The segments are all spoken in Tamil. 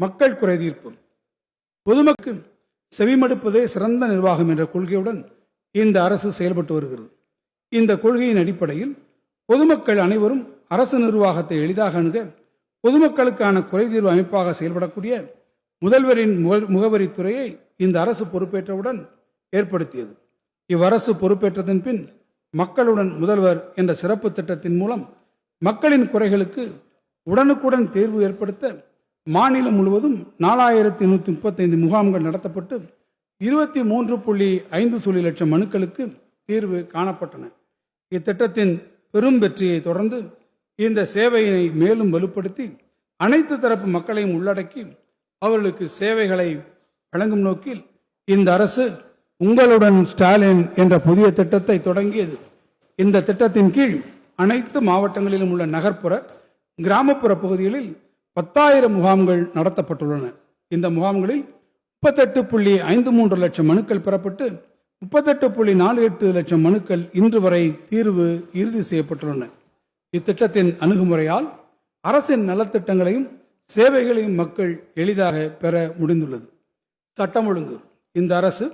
மக்கள் குறைதீர்ப்பு, பொதுமக்கள் செவிமடுப்பதே சிறந்த நிர்வாகம் என்ற கொள்கையுடன் இந்த அரசு செயல்பட்டு வருகிறது. இந்த கொள்கையின் அடிப்படையில் பொதுமக்கள் அனைவரும் அரசு நிர்வாகத்தை எளிதாக அணுக பொதுமக்களுக்கான குறைதீர்வு அமைப்பாக செயல்படக்கூடிய முதல்வரின் முகவரித்துறையை இந்த அரசு பொறுப்பேற்றவுடன் ஏற்படுத்தியது. இவ்வரசு பொறுப்பேற்றதன் பின் மக்களுடன் முதல்வர் என்ற சிறப்பு திட்டத்தின் மூலம் மக்களின் குறைகளுக்கு உடனுக்குடன் தீர்வு ஏற்படுத்த மாநிலம் முழுவதும் 4135 முகாம்கள் நடத்தப்பட்டு 23.5 லட்சம் மனுக்களுக்கு தீர்வு காணப்பட்டன. இத்திட்டத்தின் பெரும் வெற்றியை தொடர்ந்து இந்த சேவையினை மேலும் வலுப்படுத்தி அனைத்து தரப்பு மக்களையும் உள்ளடக்கி அவர்களுக்கு சேவைகளை வழங்கும் நோக்கில் இந்த அரசு உங்களுடன் ஸ்டாலின் என்ற புதிய திட்டத்தை தொடங்கியது. இந்த திட்டத்தின் கீழ் அனைத்து மாவட்டங்களிலும் உள்ள நகர்ப்புற, கிராமப்புற பகுதிகளில் 10,000 முகாம்கள் நடத்தப்பட்டுள்ளன. இந்த முகாம்களில் 38.53 லட்சம் மனுக்கள் பெறப்பட்டு 38.48 லட்சம் மனுக்கள் இன்று வரை தீர்வு இறுதி செய்யப்பட்டுள்ளன. இத்திட்டத்தின் அணுகுமுறையால் அரசின் நலத்திட்டங்களையும் சேவைகளையும் மக்கள் எளிதாக பெற முடிந்துள்ளது. சட்டம் ஒழுங்கு, இந்த அரசு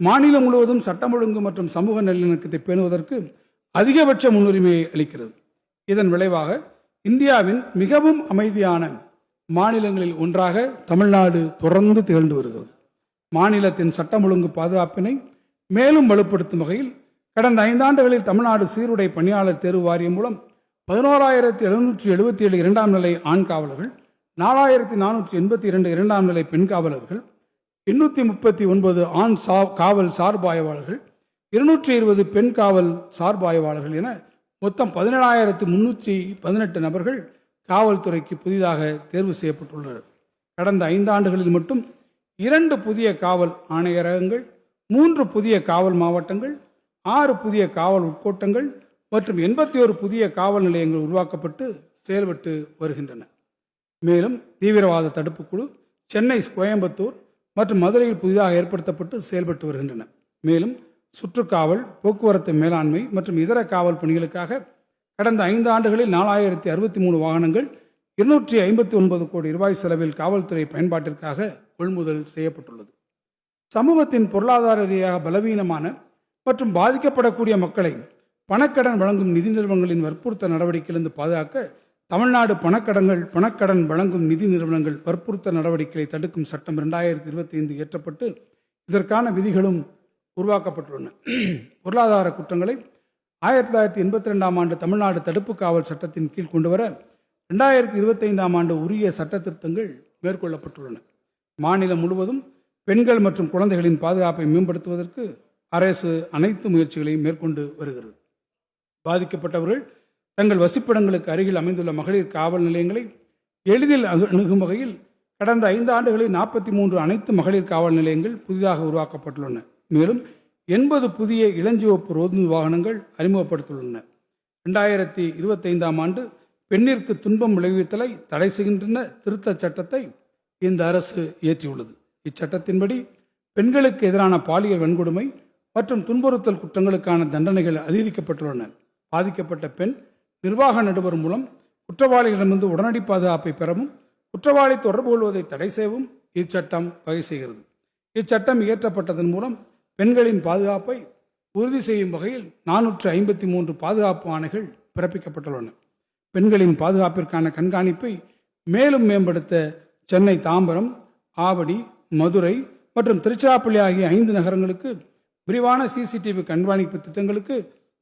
மாநிலம் முழுவதும் சட்டம் ஒழுங்கு மற்றும் சமூக நல்லிணக்கத்தை பேணுவதற்கு அதிகபட்ச முன்னுரிமையை அளிக்கிறது. இதன் விளைவாக இந்தியாவின் மிகவும் அமைதியான மாநிலங்களில் ஒன்றாக தமிழ்நாடு தொடர்ந்து திகழ்ந்து வருகிறது. மாநிலத்தின் சட்டம் ஒழுங்கு பாதுகாப்பினை மேலும் வலுப்படுத்தும் வகையில் கடந்த 5 ஆண்டுகளில் தமிழ்நாடு சீருடை பணியாளர் தேர்வு வாரியம் மூலம் 11,777 இரண்டாம் நிலை ஆண் காவலர்கள், 4,482 இரண்டாம் நிலை பெண் காவலர்கள், 839 ஆண் காவல் சார்பாய்வாளர்கள், 220 பெண் காவல் சார்பாய்வாளர்கள் என மொத்தம் 17,318 நபர்கள் காவல்துறைக்கு புதிதாக தேர்வு செய்யப்பட்டுள்ளனர். கடந்த 5 ஆண்டுகளில் மட்டும் 2 புதிய காவல் ஆணையரகங்கள், 3 புதிய காவல் மாவட்டங்கள், 6 புதிய காவல் உட்கோட்டங்கள் மற்றும் 81 புதிய காவல் நிலையங்கள் உருவாக்கப்பட்டு செயல்பட்டு வருகின்றன. மேலும் தீவிரவாத தடுப்பு குழு சென்னை, கோயம்புத்தூர் மற்றும் மதுரையில் புதிதாக ஏற்படுத்தப்பட்டு செயல்பட்டு வருகின்றன. மேலும் சுற்றுக்காவல், போக்குவரத்து மேலாண்மை மற்றும் இதர காவல் பணிகளுக்காக கடந்த 5 ஆண்டுகளில் 4,063 வாகனங்கள் 259 கோடி ரூபாய் செலவில் காவல்துறை பயன்பாட்டிற்காக கொள்முதல் செய்யப்பட்டுள்ளது. சமூகத்தின் பொருளாதார ரீதியாக பலவீனமான மற்றும் பாதிக்கப்படக்கூடிய மக்களை பணக்கடன் வழங்கும் நிதி நிறுவனங்களின் வற்புறுத்த நடவடிக்கையிலிருந்து பாதுகாக்க தமிழ்நாடு பணக்கடன் வழங்கும் நிதி நிறுவனங்கள் வற்புறுத்த நடவடிக்கைகளை தடுக்கும் சட்டம் 2025 இயற்றப்பட்டு இதற்கான விதிகளும் உருவாக்கப்பட்டுள்ளன. பொருளாதார குற்றங்களை 1982 ஆண்டு தமிழ்நாடு தடுப்பு காவல் சட்டத்தின் கீழ் கொண்டுவர 2025 ஆண்டு உரிய சட்ட திருத்தங்கள் மேற்கொள்ளப்பட்டுள்ளன. மாநிலம் முழுவதும் பெண்கள் மற்றும் குழந்தைகளின் பாதுகாப்பை மேம்படுத்துவதற்கு அரசு அனைத்து முயற்சிகளையும் மேற்கொண்டு வருகிறது. பாதிக்கப்பட்டவர்கள் தங்கள் வசிப்பிடங்களுக்கு அருகில் அமைந்துள்ள மகளிர் காவல் நிலையங்களை எளிதில் அணுகும் வகையில் கடந்த 5 ஆண்டுகளில் 43 அனைத்து மகளிர் காவல் நிலையங்கள் புதிதாக உருவாக்கப்பட்டுள்ளன. மேலும் 80 புதிய இளஞ்சிவப்பு ரோந்து வாகனங்கள் அறிமுகப்படுத்தியுள்ளன. 2025 ஆண்டு பெண்ணிற்கு துன்பம் விளைவித்தலை தடை செய்கின்ற திருத்த சட்டத்தை இந்த அரசு இயற்றியுள்ளது. இச்சட்டத்தின்படி பெண்களுக்கு எதிரான பாலியல் வன்கொடுமை மற்றும் துன்புறுத்தல் குற்றங்களுக்கான தண்டனைகள் அதிகரிக்கப்பட்டுள்ளன. பாதிக்கப்பட்ட பெண் நிர்வாக நடுவர் மூலம் குற்றவாளிகளிடமிருந்து உடனடி பாதுகாப்பை பெறவும் குற்றவாளி தொடர்பு கொள்வதை தடை செய்யவும் இச்சட்டம் வகை செய்கிறது. இச்சட்டம் இயற்றப்பட்டதன் மூலம் பெண்களின் பாதுகாப்பை உறுதி செய்யும் வகையில் 453 பாதுகாப்பு ஆணைகள் பிறப்பிக்கப்பட்டுள்ளன. பெண்களின் பாதுகாப்பிற்கான கண்காணிப்பை மேலும் மேம்படுத்த சென்னை, தாம்பரம், ஆவடி, மதுரை மற்றும் திருச்சிராப்பள்ளி ஆகிய 5 நகரங்களுக்கு விரிவான CCTV கண்காணிப்பு திட்டங்களுக்கு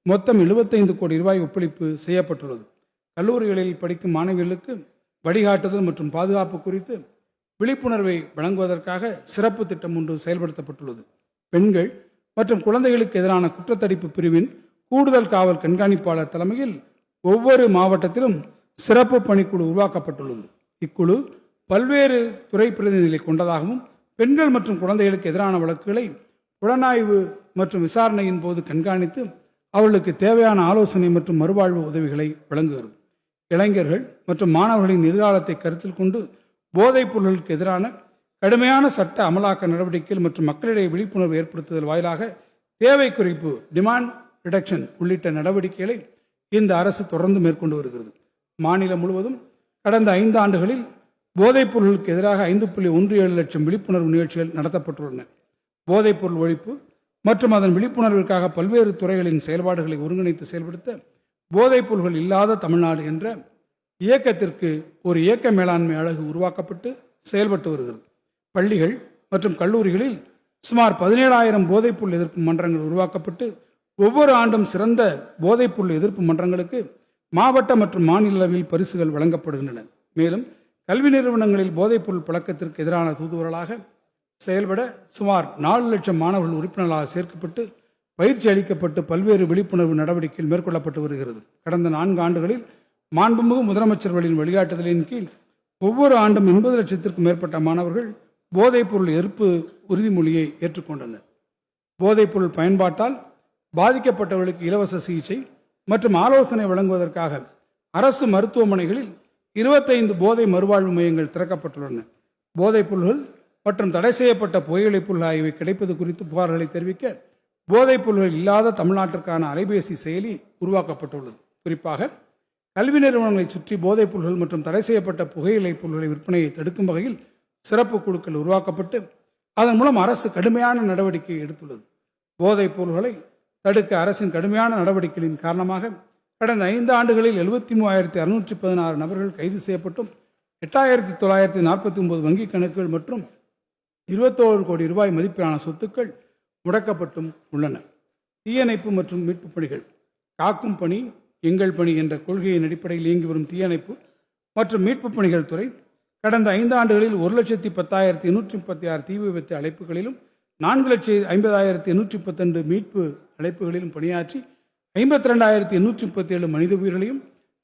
மொத்தம் 75 கோடி ரூபாய் ஒப்பளிப்பு செய்யப்பட்டுள்ளது. கல்லூரிகளில் படிக்கும் மாணவிகளுக்கு வழிகாட்டுதல் மற்றும் பாதுகாப்பு குறித்து விழிப்புணர்வை வழங்குவதற்காக சிறப்பு திட்டம் ஒன்று செயல்படுத்தப்பட்டுள்ளது. பெண்கள் மற்றும் குழந்தைகளுக்கு எதிரான குற்றத்தடுப்பு பிரிவின் கூடுதல் காவல் கண்காணிப்பாளர் தலைமையில் ஒவ்வொரு மாவட்டத்திலும் சிறப்பு பணிக்குழு உருவாக்கப்பட்டுள்ளது. இக்குழு பல்வேறு துறை பிரதிநிதிகளை கொண்டதாகவும் பெண்கள் மற்றும் குழந்தைகளுக்கு எதிரான வழக்குகளை புலனாய்வு மற்றும் விசாரணையின் போது கண்காணித்து அவர்களுக்கு தேவையான ஆலோசனை மற்றும் மறுவாழ்வு உதவிகளை வழங்குகிறது. இளைஞர்கள் மற்றும் மாணவர்களின் எதிர்காலத்தை கருத்தில் கொண்டு போதைப் பொருட்களுக்கு எதிரான கடுமையான சட்ட அமலாக்க நடவடிக்கைகள் மற்றும் மக்களிடையே விழிப்புணர்வு ஏற்படுத்துதல் வாயிலாக தேவை குறைப்பு, டிமாண்ட் ரிடக்ஷன் உள்ளிட்ட நடவடிக்கைகளை இந்த அரசு தொடர்ந்து மேற்கொண்டு வருகிறது. மாநிலம் முழுவதும் கடந்த 5 ஆண்டுகளில் போதைப் பொருளுக்கு எதிராக 5.17 லட்சம் விழிப்புணர்வு நிகழ்ச்சிகள் நடத்தப்பட்டுள்ளன. போதைப் பொருள் ஒழிப்பு மற்றும் அதன் விழிப்புணர்விற்காக பல்வேறு துறைகளின் செயல்பாடுகளை ஒருங்கிணைத்து செயல்படுத்த போதைப் பொருள்கள் இல்லாத தமிழ்நாடு என்ற இயக்கத்திற்கு ஒரு இயக்க மேலாண்மை அலகு உருவாக்கப்பட்டு செயல்பட்டு வருகிறது. பள்ளிகள் மற்றும் கல்லூரிகளில் சுமார் 17,000 போதைப்பொருள் எதிர்ப்பு மன்றங்கள் உருவாக்கப்பட்டு ஒவ்வொரு ஆண்டும் சிறந்த போதைப்பொருள் எதிர்ப்பு மன்றங்களுக்கு மாவட்ட மற்றும் மாநில அளவில் பரிசுகள் வழங்கப்படுகின்றன. மேலும் கல்வி நிறுவனங்களில் போதைப்பொருள் பழக்கத்திற்கு எதிரான தூதுவர்களாக செயல்பட சுமார் 4 லட்சம் மாணவர்கள் உறுப்பினர்களாக சேர்க்கப்பட்டு பயிற்சி அளிக்கப்பட்டு பல்வேறு விழிப்புணர்வு நடவடிக்கைகள் மேற்கொள்ளப்பட்டு வருகிறது. கடந்த 4 ஆண்டுகளில் மாண்புமிகு முதலமைச்சர்களின் வழிகாட்டுதலின் கீழ் ஒவ்வொரு ஆண்டும் 80 லட்சத்திற்கும் மேற்பட்ட மாணவர்கள் போதைப்பொருள் எதிர்ப்பு உறுதிமொழியை ஏற்றுக்கொண்டனர். போதைப்பொருள் பயன்பாட்டால் பாதிக்கப்பட்டவர்களுக்கு இலவச சிகிச்சை மற்றும் ஆலோசனை வழங்குவதற்காக அரசு மருத்துவமனைகளில் 25 போதை மறுவாழ்வு மையங்கள் திறக்கப்பட்டுள்ளன. போதைப் பொருள்கள் மற்றும் தடை செய்யப்பட்ட புகையிலைப் பொருள் ஆகியவை கிடைப்பது குறித்து புகார்களை தெரிவிக்க போதைப் பொருள்கள் இல்லாத தமிழ்நாட்டிற்கான அலைபேசி செயலி உருவாக்கப்பட்டுள்ளது. குறிப்பாக கல்வி நிறுவனங்களை சுற்றி போதைப் பொருள்கள் மற்றும் தடை செய்யப்பட்ட புகையிலைப் பொருள்களை விற்பனையை தடுக்கும் வகையில் சிறப்பு குழுக்கள் உருவாக்கப்பட்டு அதன் மூலம் அரசு கடுமையான நடவடிக்கை எடுத்துள்ளது. போதைப் பொருள்களை தடுக்க அரசின் கடுமையான நடவடிக்கைகளின் காரணமாக கடந்த 5 ஆண்டுகளில் 73,616 நபர்கள் கைது செய்யப்பட்டும் 8,949 வங்கிக் கணக்குகள் மற்றும் 21 கோடி ரூபாய் மதிப்பிலான சொத்துக்கள் முடக்கப்பட்டும் உள்ளன. தீயணைப்பு மற்றும் மீட்பு பணிகள். காக்கும் பணி எங்கள் பணி என்ற கொள்கையின் அடிப்படையில் இயங்கி வரும் தீயணைப்பு மற்றும் மீட்பு பணிகள் துறை கடந்த 5 ஆண்டுகளில் 1,10,836 தீ விபத்து அழைப்புகளிலும் 4,50,832 மீட்பு அழைப்புகளிலும் பணியாற்றி 52,837 மனித உயிர்களையும்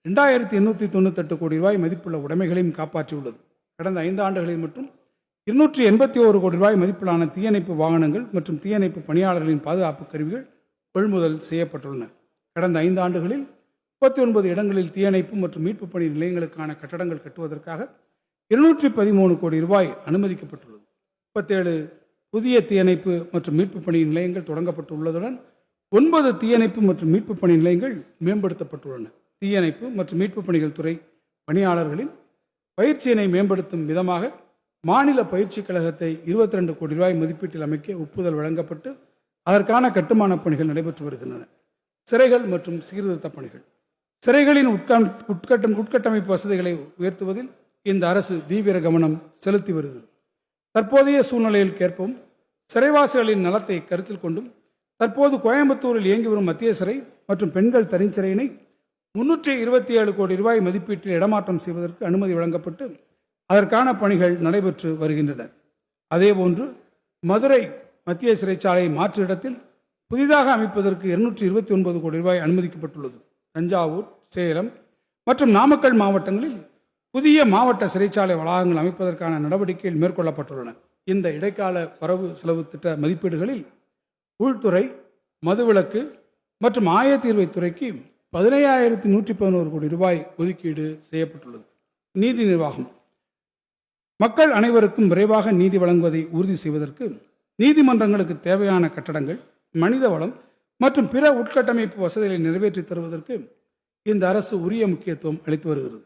2,898 கோடி ரூபாய் மதிப்புள்ள உடைமைகளையும் காப்பாற்றியுள்ளது. கடந்த 5 ஆண்டுகளில் மட்டும் 281 கோடி ரூபாய் மதிப்பிலான தீயணைப்பு வாகனங்கள் மற்றும் தீயணைப்பு பணியாளர்களின் பாதுகாப்பு கருவிகள் கொள்முதல் செய்யப்பட்டுள்ளன. கடந்த 5 ஆண்டுகளில் 39 இடங்களில் தீயணைப்பு மற்றும் மீட்பு பணி நிலையங்களுக்கான கட்டடங்கள் கட்டுவதற்காக 213 கோடி ரூபாய் அனுமதிக்கப்பட்டுள்ளது. 37 புதிய தீயணைப்பு மற்றும் மீட்பு பணி நிலையங்கள் தொடங்கப்பட்டுள்ளதுடன் 9 தீயணைப்பு மற்றும் மீட்பு பணி நிலையங்கள் மேம்படுத்தப்பட்டுள்ளன. தீயணைப்பு மற்றும் மீட்பு பணிகள் துறை பணியாளர்களின் பயிற்சியினை மேம்படுத்தும் விதமாக மாநில பயிற்சி கழகத்தை 22 கோடி ரூபாய் மதிப்பீட்டில் அமைக்க ஒப்புதல் வழங்கப்பட்டு அதற்கான கட்டுமான பணிகள் நடைபெற்று வருகின்றன. சிறைகள் மற்றும் சீர்திருத்த பணிகள். சிறைகளின் உட்கட்டமைப்பு வசதிகளை உயர்த்துவதில் இந்த அரசு தீவிர கவனம் செலுத்தி வருகிறது. தற்போதைய சூழ்நிலையில் கேட்போம் சிறைவாசிகளின் நலத்தை கருத்தில் கொண்டும் தற்போது கோயம்புத்தூரில் இயங்கி வரும் மத்திய சிறை மற்றும் பெண்கள் தனிச்சிறையினை 327 கோடி ரூபாய் மதிப்பீட்டில் இடமாற்றம் செய்வதற்கு அனுமதி வழங்கப்பட்டு அதற்கான பணிகள் நடைபெற்று வருகின்றன. அதேபோன்று மதுரை மத்திய சிறைச்சாலையை மாற்று இடத்தில் புதிதாக அமைப்பதற்கு 229 கோடி ரூபாய் அனுமதிக்கப்பட்டுள்ளது. தஞ்சாவூர், சேலம் மற்றும் நாமக்கல் மாவட்டங்களில் புதிய மாவட்ட சிறைச்சாலை வளாகங்கள் அமைப்பதற்கான நடவடிக்கைகள் மேற்கொள்ளப்பட்டுள்ளன. இந்த இடைக்கால வரவு செலவு திட்ட மதிப்பீடுகளில் உள்துறை, மதுவிலக்கு மற்றும் ஆயத்தீர்வைத்துறைக்கு 15,111 கோடி ரூபாய் ஒதுக்கீடு செய்யப்பட்டுள்ளது. நீதி நிர்வாகம். மக்கள் அனைவருக்கும் விரைவாக நீதி வழங்குவதை உறுதி செய்வதற்கு நீதிமன்றங்களுக்கு தேவையான கட்டடங்கள், மனித வளம் மற்றும் பிற உட்கட்டமைப்பு வசதிகளை நிறைவேற்றி தருவதற்கு இந்த அரசு உரிய முக்கியத்துவம் அளித்து வருகிறது.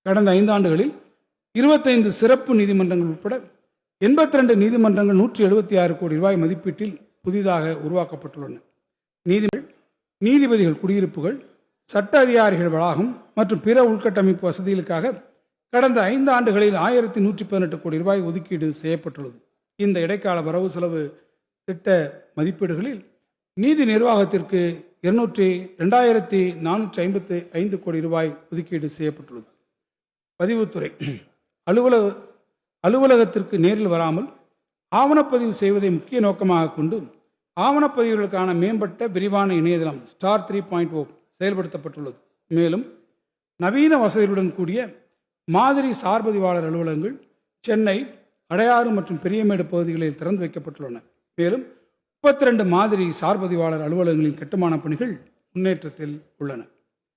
கடந்த 5 ஆண்டுகளில் 25 சிறப்பு நீதிமன்றங்கள் உட்பட 82 நீதிமன்றங்கள் 176 கோடி ரூபாய் மதிப்பீட்டில் புதிதாக உருவாக்கப்பட்டுள்ளன. நீதிபதிகள் குடியிருப்புகள், சட்ட அதிகாரிகள் வளாகம் மற்றும் பிற உள்கட்டமைப்பு வசதிகளுக்காக கடந்த 5 ஆண்டுகளில் 1,118 கோடி ரூபாய் ஒதுக்கீடு செய்யப்பட்டுள்ளது. இந்த இடைக்கால வரவு செலவு திட்ட மதிப்பீடுகளில் நீதி நிர்வாகத்திற்கு 2,455 கோடி ரூபாய் ஒதுக்கீடு செய்யப்பட்டுள்ளது. பதிவுத்துறை. அலுவலகத்திற்கு நேரில் வராமல் ஆவணப்பதிவு செய்வதை முக்கிய நோக்கமாக கொண்டு ஆவணப்பதிவுகளுக்கான மேம்பட்ட விரிவான இணையதளம் ஸ்டார் 3.0 செயல்படுத்தப்பட்டுள்ளது. மேலும் நவீன வசதிகளுடன் கூடிய மாதிரி சார்பதிவாளர் அலுவலகங்கள் சென்னை, அடையாறு மற்றும் பெரியமேடு பகுதிகளில் திறந்து வைக்கப்பட்டுள்ளன. மேலும் 32 மாதிரி சார்பதிவாளர் அலுவலகங்களின் கட்டுமான பணிகள் முன்னேற்றத்தில் உள்ளன.